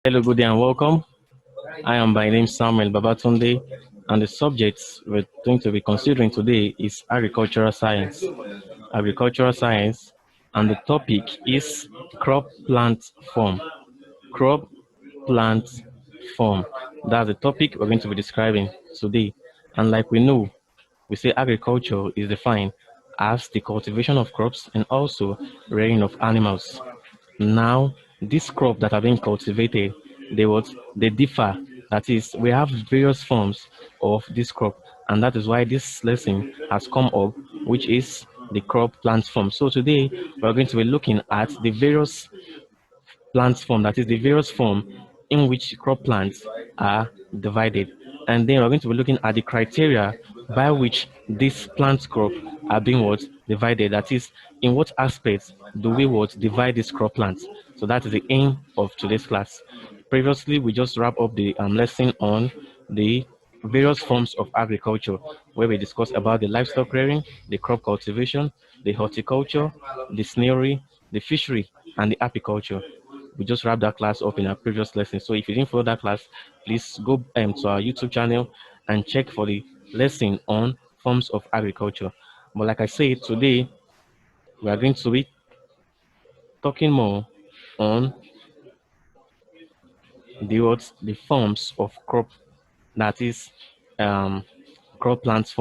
Hello, good day and welcome. I am by name Samuel Babatunde, and the subject we're going to be considering today is agricultural science. Agricultural science, and the topic is crop plant form. Crop plant form. That's the topic we're going to be describing today. And like we know, we say agriculture is defined as the cultivation of crops and also rearing of animals. Now, these crops that are being cultivated, they differ. That is, we have various forms of this crop, and that is why this lesson has come up, which is the crop plant form. So today we're going to be looking at the various plant form, that is the various form in which crop plants are divided. And then we're going to be looking at the criteria by which these plant crop are being divided. That is, in what aspects do we divide these crop plants? So that is the aim of today's class. Previously, we just wrapped up the lesson on the various forms of agriculture, where we discussed about the livestock rearing, the crop cultivation, the horticulture, the snailry, the fishery, and the apiculture. We just wrapped that class up in our previous lesson. So if you didn't follow that class, please go to our YouTube channel and check for the lesson on forms of agriculture. But like I said, today we are going to be talking more on the forms of crop, that is crop plants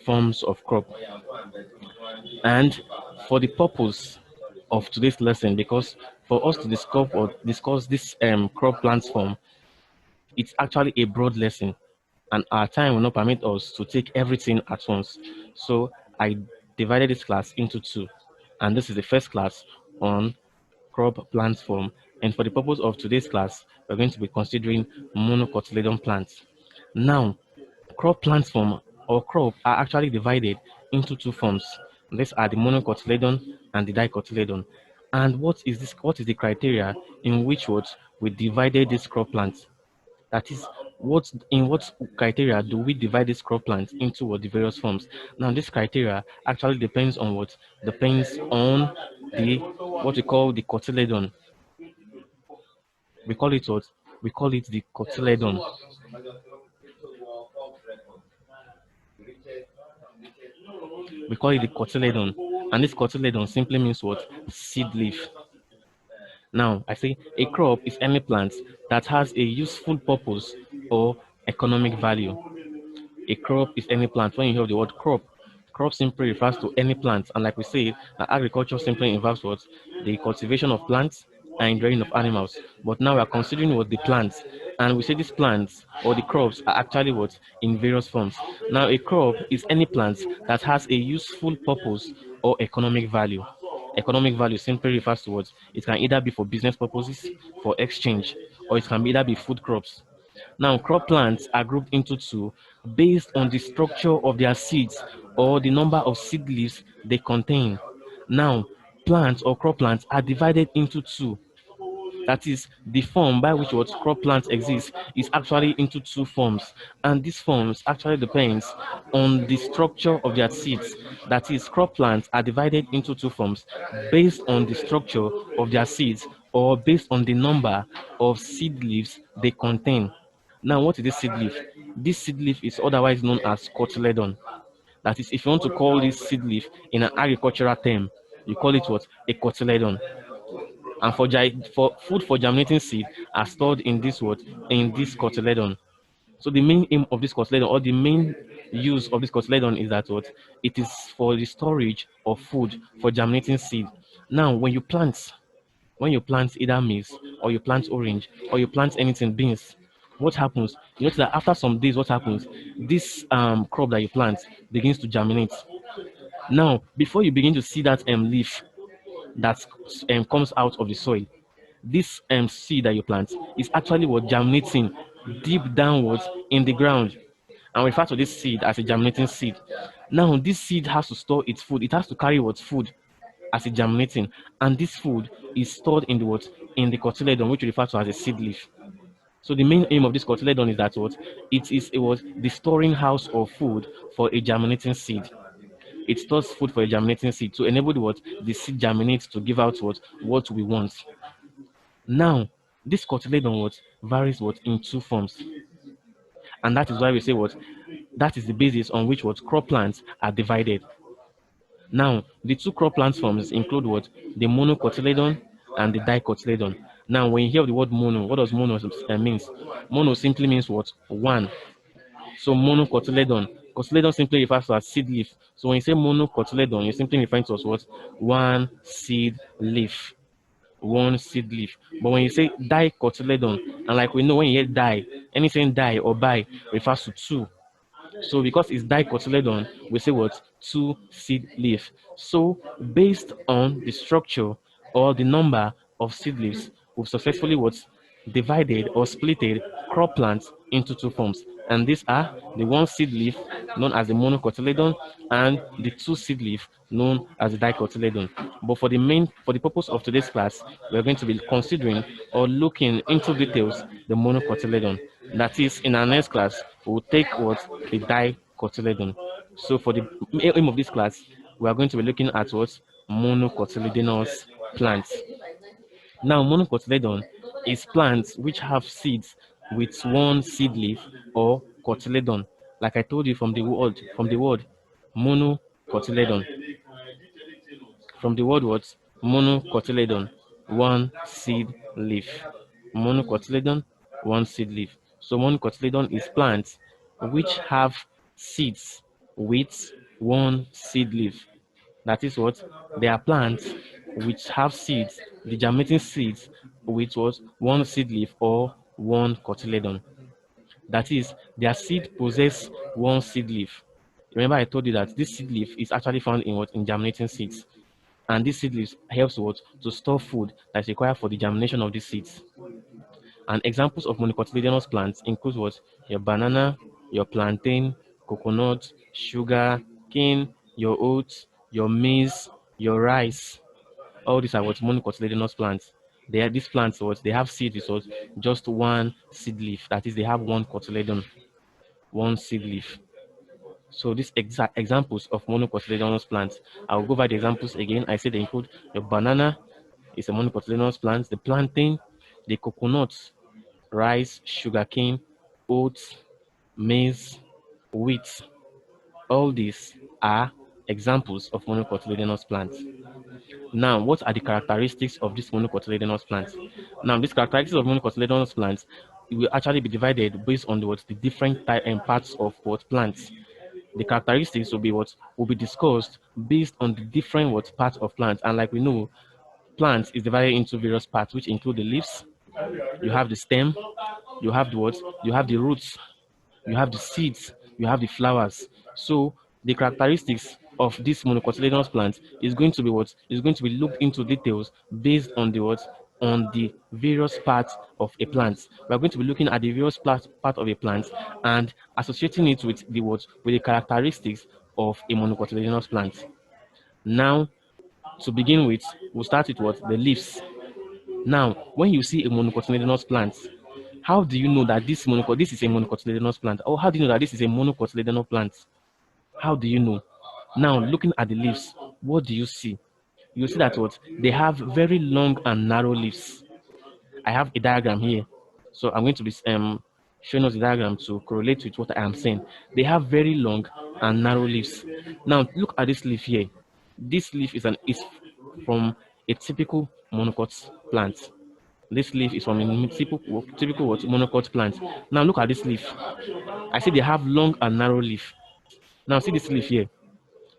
forms of crop. And for the purpose of today's lesson, because for us to discuss this crop plants form, it's actually a broad lesson, and our time will not permit us to take everything at once. So I divided this class into two, and this is the first class on crop plant form. And for the purpose of today's class, we're going to be considering monocotyledon plants. Now, crop plant form or crop are actually divided into two forms. These are the monocotyledon and the dicotyledon. And what is this? What is the criteria in which we divided these crop plants? That is, what criteria do we divide these crop plants into the various forms? Now, this criteria actually depends on the what we call the cotyledon. We call it what? We call it the cotyledon. We call it the cotyledon, and this cotyledon simply means what? Seed leaf. Now, I say a crop is any plant that has a useful purpose or economic value. A crop is any plant. When you hear the word crop, crop simply refers to any plant. And like we say, agriculture simply involves what? The cultivation of plants and rearing of animals. But now we are considering what the plants. And we say these plants or the crops are actually what? In various forms. Now a crop is any plant that has a useful purpose or economic value. Economic value simply refers to what? It can either be for business purposes, for exchange, or it can either be food crops. Now, crop plants are grouped into two based on the structure of their seeds or the number of seed leaves they contain. Now, plants or crop plants are divided into two. That is, the form by which what crop plants exist is actually into two forms, and these forms actually depends on the structure of their seeds. That is, crop plants are divided into two forms based on the structure of their seeds or based on the number of seed leaves they contain. Now, what is this seed leaf? This seed leaf is otherwise known as cotyledon. That is, if you want to call this seed leaf in an agricultural term, you call it what? A cotyledon. And for food for germinating seed are stored in this in this cotyledon. So the main aim of this cotyledon, or the main use of this cotyledon, is that it is for the storage of food for germinating seed. Now, when you plant either maize or you plant orange or you plant anything, beans, what happens? You notice that after some days, what happens? This crop that you plant begins to germinate. Now, before you begin to see that leaf that comes out of the soil, this seed that you plant is actually germinating deep downwards in the ground, and we refer to this seed as a germinating seed. Now, this seed has to store its food. It has to carry food as it germinating, and this food is stored in the cotyledon, which we refer to as a seed leaf. So the main aim of this cotyledon is that it was the storing house of food for a germinating seed. It stores food for a germinating seed to enable the seed germinates to give out what we want. Now, This cotyledon what varies what in two forms, and that is why we say what that is the basis on which what crop plants are divided. Now, the two crop plant forms include what the monocotyledon and the dicotyledon. Now, when you hear the word mono, what does mono means? Mono simply means what? One. So monocotyledon. Cotyledon simply refers to as seed leaf. So when you say monocotyledon, you're simply referring to as what? One seed leaf. One seed leaf. But when you say dicotyledon, and like we know when you hear di, anything di or bi refers to two. So because it's dicotyledon, we say what? Two seed leaf. So based on the structure or the number of seed leaves, we've successfully what? Divided or splitted crop plants into two forms. And these are the one seed leaf known as the monocotyledon and the two seed leaf known as the dicotyledon. But for the purpose of today's class, we're going to be considering or looking into details the monocotyledon. That is, in our next class, we'll take what the dicotyledon. So for the aim of this class, we are going to be looking at what monocotyledonous plants. Now, monocotyledon is plants which have seeds with one seed leaf or cotyledon. Like I told you from the word monocotyledon. From the word what? Monocotyledon, one seed leaf. Monocotyledon, one seed leaf. So monocotyledon is plants which have seeds with one seed leaf. That is what? They are plants which have seeds, the germinating seeds with what? One seed leaf or one cotyledon. That is, their seed possess one seed leaf. Remember I told you that this seed leaf is actually found in what? In germinating seeds. And this seed leaves helps what? To store food that's required for the germination of these seeds. And examples of monocotyledonous plants include what? Your banana, your plantain, coconut, sugar, cane, your oats, your maize, your rice. All these are what monocotyledonous plants. These plants what they have seeds with just one seed leaf. That is, they have one cotyledon, one seed leaf. So these exact examples of monocotyledonous plants, I'll go over the examples again. I said they include the banana, is a monocotyledonous plant, the plantain, the coconut, rice, sugarcane, oats, maize, wheat. All these are examples of monocotyledonous plants. Now, what are the characteristics of this monocotyledonous plant? Now, these characteristics of monocotyledonous plants will actually be divided based on the different type and parts of what plants. The characteristics will be what will be discussed based on the different what parts of plants. And like we know, plants is divided into various parts, which include the leaves, you have the stem, you have the what, you have the roots, you have the seeds, you have the flowers. So the characteristics of this monocotyledonous plant is going to be what is going to be looked into details based on the what on the various parts of a plant. We are going to be looking at the various part of a plant and associating it with the what with the characteristics of a monocotyledonous plant. Now, to begin with, we'll start with what the leaves. Now, when you see a monocotyledonous plant, how do you know that this is a monocotyledonous plant? Or how do you know that this is a monocotyledonous plant? How do you know? Now, looking at the leaves, what do you see? You see that what they have very long and narrow leaves. I have a diagram here, so I'm going to be showing us the diagram to correlate with what I am saying. They have very long and narrow leaves. Now, look at this leaf here. This leaf is from a typical monocot plant. This leaf is from a typical what monocot plant. Now look at this leaf. I see they have long and narrow leaf. Now see this leaf here.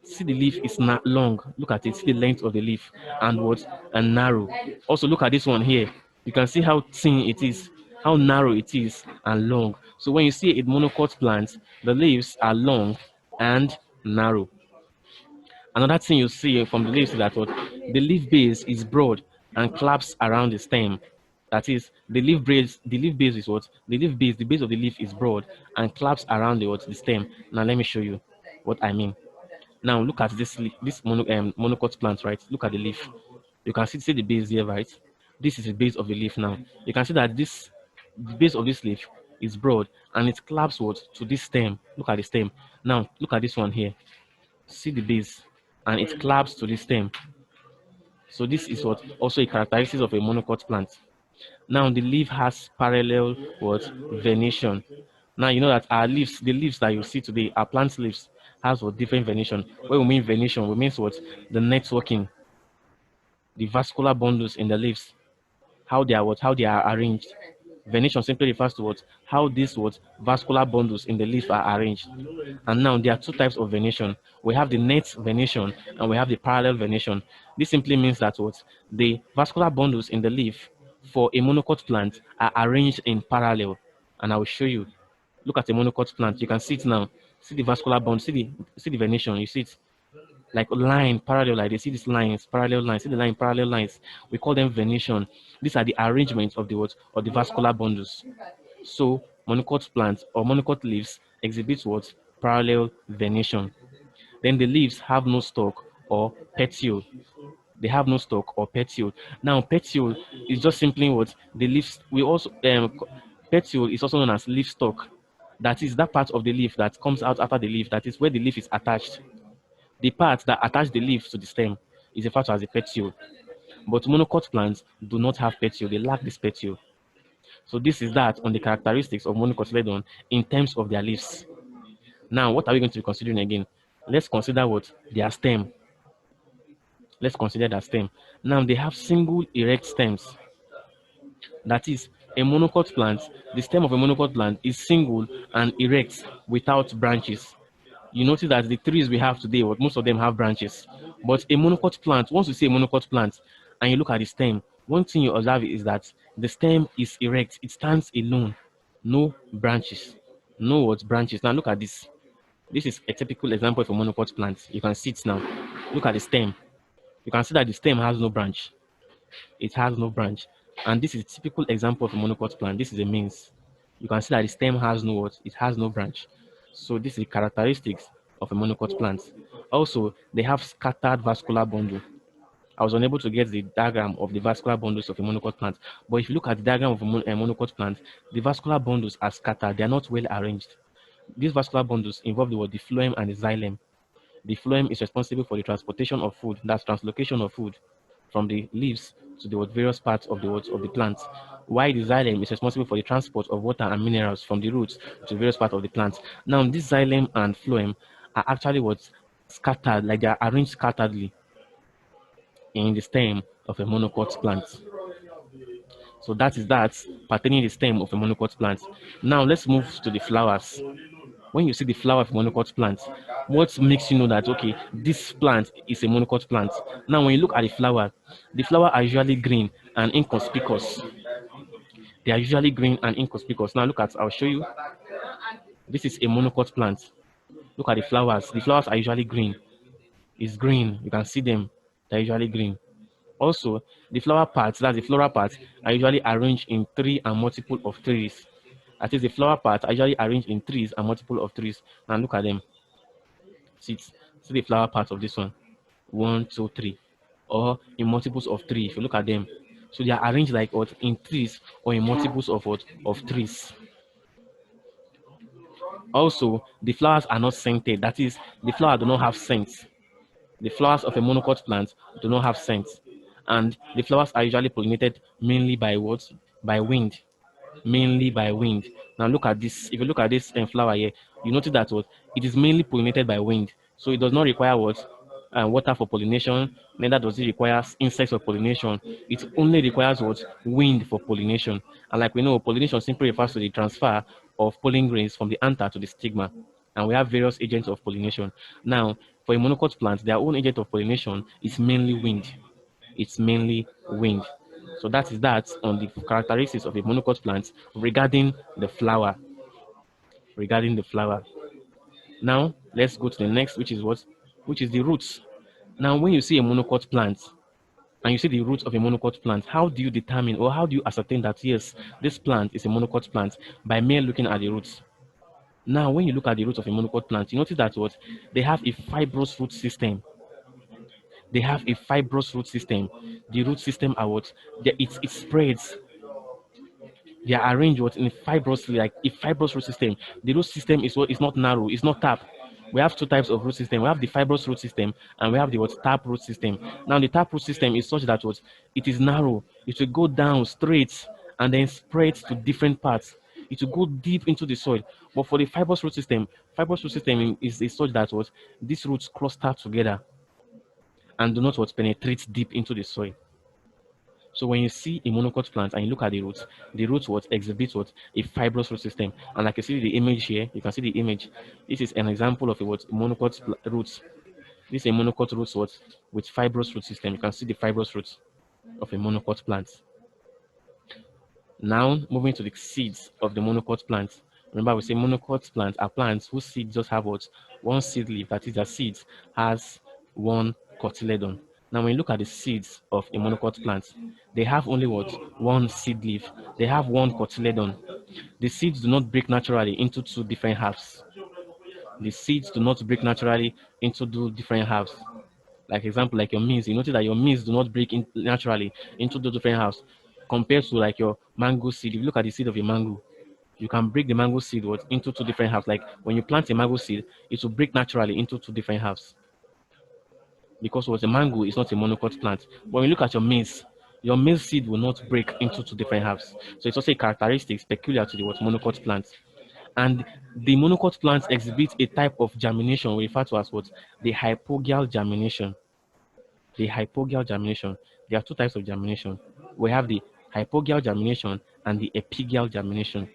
See the leaf is not long. Look at it. See the length of the leaf and what and narrow. Also look at this one here. You can see how thin it is, how narrow it is and long. So when you see a monocot plant, the leaves are long and narrow. Another thing you see from the leaves is that what the leaf base is broad and claps around the stem. That is, the leaf base is what the base of the leaf is broad and claps around the stem. Now let me show you what I mean. Now look at this monocot plant, right? Look at the leaf. You can see the base here, right? This is the base of the leaf. Now you can see that the base of this leaf is broad and it claps to this stem. Look at the stem. Now look at this one here. See the base and it claps to the stem. So this is what also a characteristic of a monocot plant. Now the leaf has parallel what? Venation. Now you know that our leaves, the leaves that you see today, our plant leaves, has what? Different venation. When we mean venation, we mean what? The networking, the vascular bundles in the leaves, how they are what? How they are arranged. Venation simply refers to what? How these what? Vascular bundles in the leaf are arranged. And now there are two types of venation. We have the net venation and we have the parallel venation. This simply means that what? The vascular bundles in the leaf for a monocot plant are arranged in parallel. And I will show you. Look at a monocot plant. You can see it now. See the vascular bond. See the venation. You see it like line parallel. Like they see these lines, parallel lines. See the line, parallel lines. We call them venation. These are the arrangements of the what? Of the vascular bundles. So monocot plants or monocot leaves exhibit what? Parallel venation. Then the leaves have no stalk or petiole. They have no stalk or petiole. Now petiole is just simply what? The leaves. We also petiole is also known as leaf stalk. That is that part of the leaf that comes out after the leaf. That is where the leaf is attached. The part that attach the leaf to the stem is referred to as the petiole. But monocot plants do not have petiole. They lack this petiole. So this is that on the characteristics of Monocotyledon in terms of their leaves. Now, what are we going to be considering again? Let's consider what? Their stem. Let's consider their stem. Now, they have single erect stems. That is, a monocot plant, the stem of a monocot plant is single and erect without branches. You notice that the trees we have today, most of them have branches. But a monocot plant, once you see a monocot plant and you look at the stem, one thing you observe is that the stem is erect. It stands alone. No branches. No what? Branches. Now look at this. This is a typical example of a monocot plant. You can see it now. Look at the stem. You can see that the stem has no branch. It has no branch. And this is a typical example of a monocot plant. This is a means. You can see that the stem has no what? It has no branch. So this is the characteristics of a monocot plant. Also, they have scattered vascular bundle. I was unable to get the diagram of the vascular bundles of a monocot plant. But if you look at the diagram of a monocot plant, the vascular bundles are scattered. They are not well arranged. These vascular bundles involve the phloem and the xylem. The phloem is responsible for the transportation of food, that's translocation of food from the leaves to the various parts of the plant, while the xylem is responsible for the transport of water and minerals from the roots to various parts of the plant. Now, this xylem and phloem are actually scattered, like they are arranged scatteredly in the stem of a monocot plant. So that is that pertaining the stem of a monocot plant. Now let's move to the flowers. When you see the flower of a monocot plant, what makes you know that okay, this plant is a monocot plant? Now when you look at the flower are usually green and inconspicuous. They are usually green and inconspicuous. Now look at, I'll show you. This is a monocot plant. Look at the flowers. The flowers are usually green. It's green. You can see them. They're usually green. Also, the flower parts, that's the floral parts, are usually arranged in three and multiple of trees. That is, the flower parts are usually arranged in trees and multiple of trees. Now look at them. See the flower parts of this one. 1, 2, 3. Or in multiples of 3, if you look at them. So they are arranged like what? In trees or in multiples of what? Of trees. Also, the flowers are not scented. That is, the flower do not have scent. The flowers of a monocot plant do not have scent. And the flowers are usually pollinated mainly by what? By wind. Mainly by wind. Now look at this. If you look at this flower here, you notice that what? It is mainly pollinated by wind. So it does not require what? Water for pollination, neither does it require insects for pollination. It only requires what? Wind for pollination. And like we know, pollination simply refers to the transfer of pollen grains from the anther to the stigma. And we have various agents of pollination. Now, for a monocot plant, their own agent of pollination is mainly wind. It's mainly wind. So that is that on the characteristics of a monocot plant regarding the flower. Regarding the flower. Now, let's go to the next, which is what? Which is the roots. Now, when you see a monocot plant, and you see the roots of a monocot plant, how do you determine or how do you ascertain that yes, this plant is a monocot plant? By mere looking at the roots. Now, when you look at the roots of a monocot plant, you notice that what? They have a fibrous root system. They have a fibrous root system. The root system are what? It spreads. They are arranged what in fibrous, like a fibrous root system. The root system is what is not narrow, it's not tap. We have two types of root system. We have the fibrous root system and we have the what tap root system. Now the tap root system is such that what it is narrow. It will go down straight and then spread to different parts. It will go deep into the soil. But for the fibrous root system is such that what these roots cluster together and do not what penetrate deep into the soil. So when you see a monocot plant and you look at the roots what exhibit what a fibrous root system. And like you see the image here, you can see the image. This is an example of a what monocot roots. This is a monocot roots what with fibrous root system. You can see the fibrous roots of a monocot plant. Now moving to the seeds of the monocot plant. Remember we say monocot plants are plants whose seeds just have what one seed leaf, that is their seeds has one cotyledon. Now when you look at the seeds of a monocot plant, they have only what one seed leaf. They have one cotyledon. The seeds do not break naturally into two different halves. The seeds do not break naturally into two different halves. Like example, like your maize, you notice that your maize do not break in naturally into two different halves compared to like your mango seed. If you look at the seed of a mango, you can break the mango seed what into two different halves. Like when you plant a mango seed, it will break naturally into two different halves because what a mango is not a monocot plant. But when you look at your maize seed will not break into two different halves. So it's also a characteristic peculiar to the what monocot plant. And the monocot plants exhibit a type of germination we refer to as what the hypogeal germination. The hypogeal germination. There are two types of germination. We have the hypogeal germination and the epigeal germination.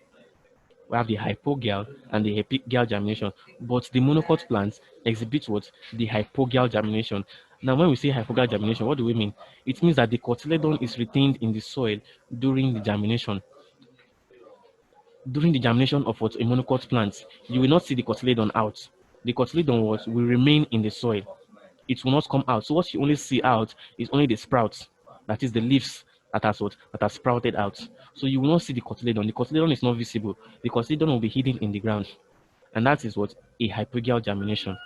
We have the hypogeal and the epigeal germination. But the monocot plants exhibit what? The hypogeal germination. Now, when we say hypogeal germination, what do we mean? It means that the cotyledon is retained in the soil during the germination. During the germination of what a monocot plant, you will not see the cotyledon out. The cotyledon will remain in the soil. It will not come out. So what you only see out is only the sprouts, that is the leaves that are sprouted out. So you will not see the cotyledon. The cotyledon is not visible. The cotyledon will be hidden in the ground, and that is what a hypogeal germination.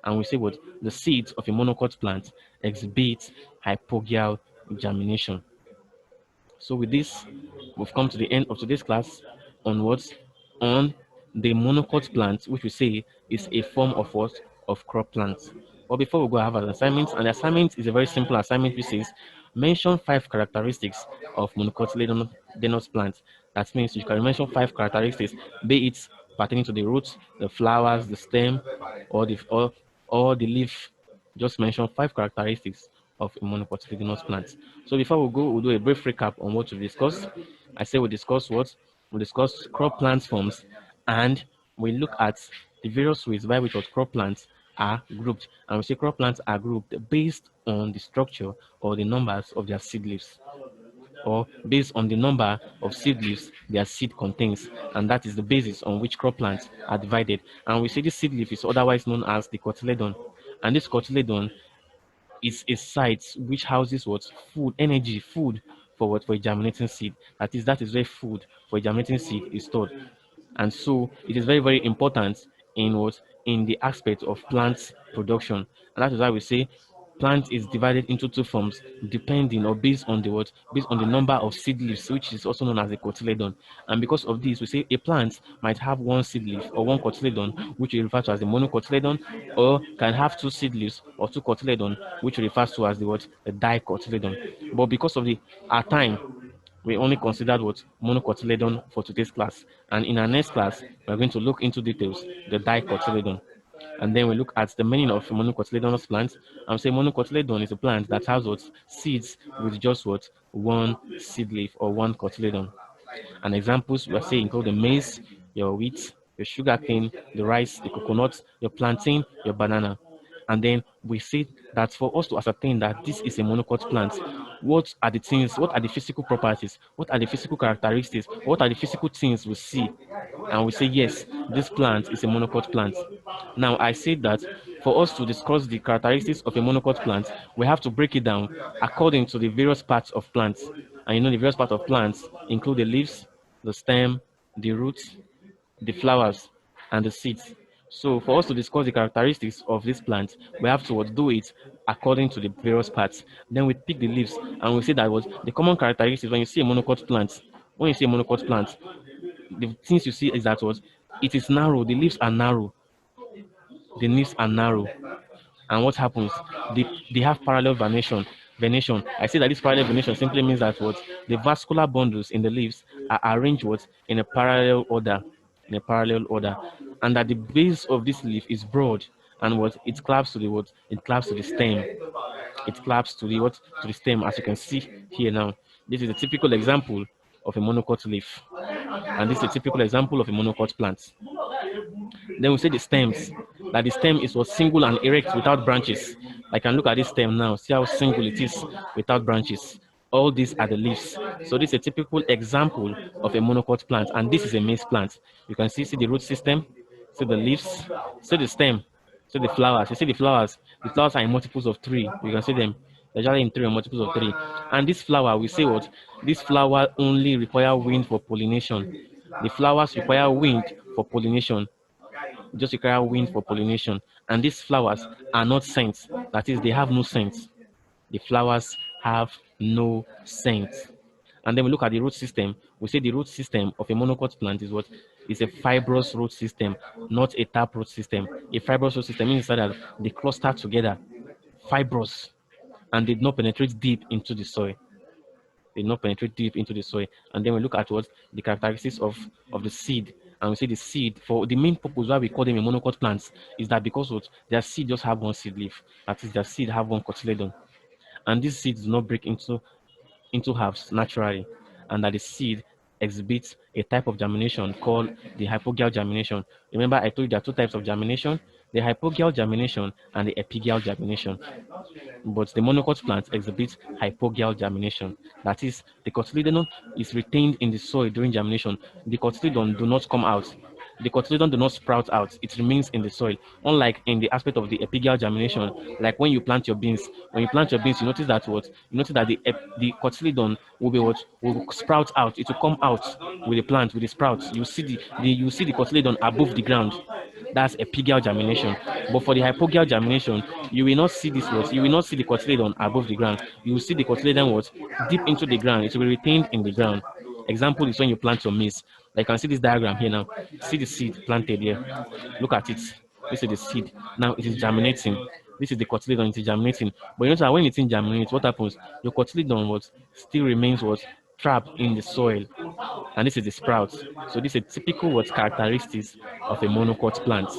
And we say what the seeds of a monocot plant exhibit hypogeal germination. So with this, we've come to the end of today's class on what? On the monocot plant, which we say is a form of what? Of crop plants. But before we go, I have an assignment, and the assignment is a very simple assignment which says mention 5 characteristics of monocotyledonous plants. That means you can mention 5 characteristics, be it pertaining to the roots, the flowers, the stem, or the leaf. Just mention 5 characteristics of a monocotyledonous plant. So before we go, we'll do a brief recap on what we discussed. I say we discuss what? We discuss crop plant forms, and we look at the various ways by which crop plants are grouped. And we say crop plants are grouped based on the structure or the numbers of their seed leaves, or based on the number of seed leaves their seed contains, and that is the basis on which crop plants are divided. And we say this seed leaf is otherwise known as the cotyledon, and this cotyledon is a site which houses what? Food, energy, food for what? For a germinating seed. That is where food for a germinating seed is stored. And so it is very, very important in what? In the aspect of plant production. And that is why we say plant is divided into two forms depending or based on the what? Based on the number of seed leaves, which is also known as a cotyledon. And because of this, we say a plant might have one seed leaf or one cotyledon, which we refer to as the monocotyledon, or can have two seed leaves or two cotyledon, which we refer to as the what? The dicotyledon. But because of our time, we only considered what monocotyledon for today's class, and in our next class we're going to look into details the dicotyledon, and then we look at the meaning of monocotyledonous plants. And say monocotyledon is a plant that has what? Seeds with just what? One seed leaf or one cotyledon. And examples we are saying include the maize, your wheat, your sugarcane, the rice, the coconut, your plantain, your banana. And then we say that for us to ascertain that this is a monocot plant, what are the things, what are the physical properties, what are the physical characteristics, what are the physical things we see? And we say, yes, this plant is a monocot plant. Now, I said that for us to discuss the characteristics of a monocot plant, we have to break it down according to the various parts of plants. And the various parts of plants include the leaves, the stem, the roots, the flowers, and the seeds. So for us to discuss the characteristics of this plant, we have to do it according to the various parts. Then we pick the leaves and we say that was the common characteristics when you see a monocot plant. When you see a monocot plant, the things you see is that it is narrow, the leaves are narrow. the leaves are narrow. And what happens? They have parallel venation. Venation. I say that this parallel venation simply means that what the vascular bundles in the leaves are arranged what in a parallel order, and that the base of this leaf is broad, and what it claps to the what it claps to the stem. It claps to the what to the stem, as you can see here now. This is a typical example of a monocot leaf, and this is a typical example of a monocot plant. Then we say the stems, that the stem is what single and erect without branches. I can look at this stem now, see how single it is without branches. All these are the leaves. So this is a typical example of a monocot plant, and this is a maize plant. You can see the root system, see the leaves, see the stem, see the flowers. You see the flowers. The flowers are in multiples of three. You can see them. They're usually in three or multiples of three. And this flower, we say what? This flower only require wind for pollination. The flowers require wind for pollination, just require wind for pollination. And these flowers are not scent. That is, they have no scent. The flowers have no scent. And then we look at the root system. We say the root system of a monocot plant is what? Is a fibrous root system, not a tap root system. A fibrous root system means that they cluster together, fibrous, and did not penetrate deep into the soil. They not penetrate deep into the soil. And then we look at what the characteristics of the seed. And we say the seed, for the main purpose why we call them a monocot plants, is that because what their seed just have one seed leaf. That is, their seed have one cotyledon. And these seeds do not break into halves naturally. And that the seed exhibits a type of germination called the hypogeal germination. Remember, I told you there are two types of germination, the hypogeal germination and the epigeal germination. But the monocot plant exhibits hypogeal germination. That is, the cotyledon is retained in the soil during germination. The cotyledon do not come out. The cotyledon do not sprout out. It remains in the soil. Unlike in the aspect of the epigeal germination, like when you plant your beans. When you plant your beans, you notice that what? You notice that the cotyledon will be what? Will sprout out. It will come out with the plant, with the sprouts. You see you see the cotyledon above the ground. That's epigeal germination. But for the hypogeal germination, you will not see this what? You will not see the cotyledon above the ground. You will see the cotyledon what? Deep into the ground. It will be retained in the ground. Example is when you plant your maize. Like you can see this diagram here now. See the seed planted here. Look at it. This is the seed. Now it is germinating. This is the cotyledon. It is germinating. But you notice that when it is germinates, what happens? Your cotyledon what still remains what trapped in the soil, and this is the sprout. So this is a typical what characteristics of a monocot plant.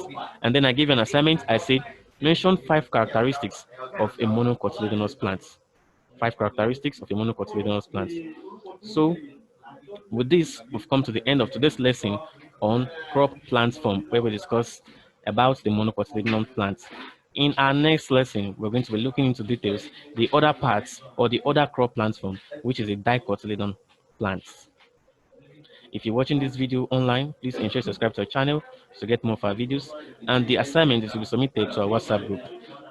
And then I gave you an assignment. I said mention 5 characteristics of a monocotyledonous plant. 5 characteristics of a monocotyledonous plant. So with this, we've come to the end of today's lesson on crop plant form, where we discussed about the monocotyledonous plants. In our next lesson, we're going to be looking into details the other parts or the other crop plant form, which is a dicotyledon plant. If you're watching this video online, please ensure to subscribe to our channel to get more of our videos. And the assignment is to be submitted to our WhatsApp group.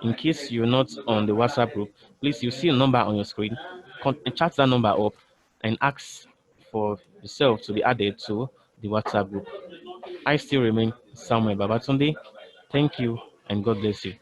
In case you're not on the WhatsApp group, please, you see a number on your screen, chat that number up and ask for yourself to be added to the WhatsApp group. I still remain Samuel Babatunde. Thank you and God bless you.